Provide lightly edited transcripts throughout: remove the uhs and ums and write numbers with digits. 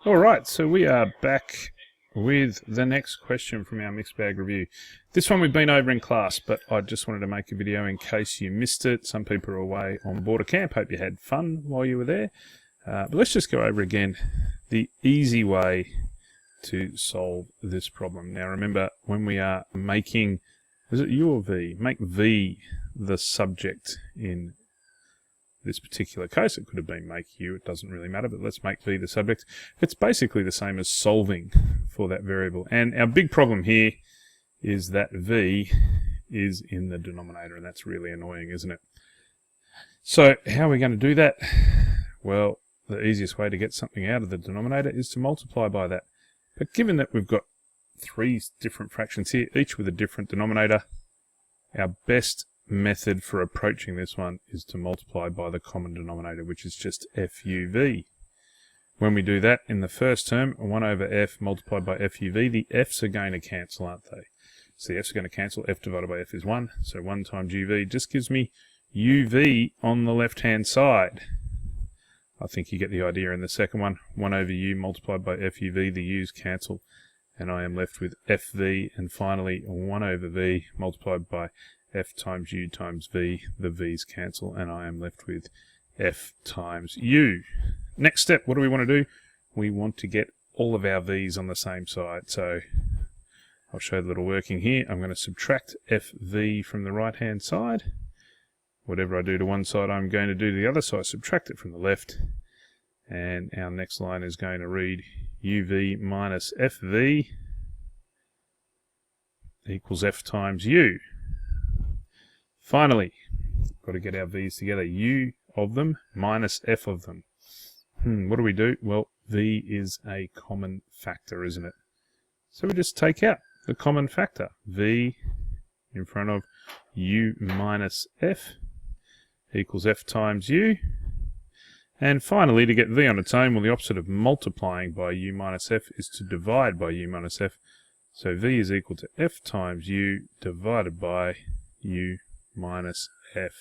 Alright, so we are back with the next question from our mixed bag review. This one we've been over in class, but I just wanted to make a video in case you missed it. Some people are away on board a camp. Hope you had fun while you were there. But let's just go over again the easy way to solve this problem. Now remember, when we are making, is it U or V? Make V the subject in this particular case. It could have been make U, it doesn't really matter, but let's make V the subject. It's basically the same as solving for that variable. And our big problem here is that V is in the denominator, and that's really annoying, isn't it? So how are we going to do that? Well, the easiest way to get something out of the denominator is to multiply by that. But given that we've got three different fractions here, each with a different denominator, our best method for approaching this one is to multiply by the common denominator, which is just FUV. When we do that in the first term, 1 over F multiplied by FUV, the F's are going to cancel, aren't they? So the F's are going to cancel. F divided by F is 1. So 1 times UV just gives me UV on the left-hand side. I think you get the idea in the second one. 1 over U multiplied by FUV, the U's cancel, and I am left with FV. And finally, 1 over V multiplied by F times U times V, the V's cancel, and I am left with F times U. Next step, what do we want to do? We want to get all of our V's on the same side. So I'll show the little working here. I'm going to subtract FV from the right-hand side. Whatever I do to one side, I'm going to do to the other, so I subtract it from the left. And our next line is going to read UV minus FV equals F times U. Finally, got to get our V's together. U of them minus F of them. What do we do? Well, V is a common factor, isn't it? So we just take out the common factor. V in front of U minus F equals F times U. And finally, to get V on its own, well, the opposite of multiplying by U minus F is to divide by U minus F. So V is equal to F times U divided by U minus F.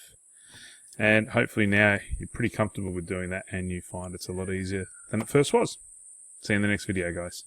And hopefully now you're pretty comfortable with doing that and you find it's a lot easier than it first was. See you in the next video, guys.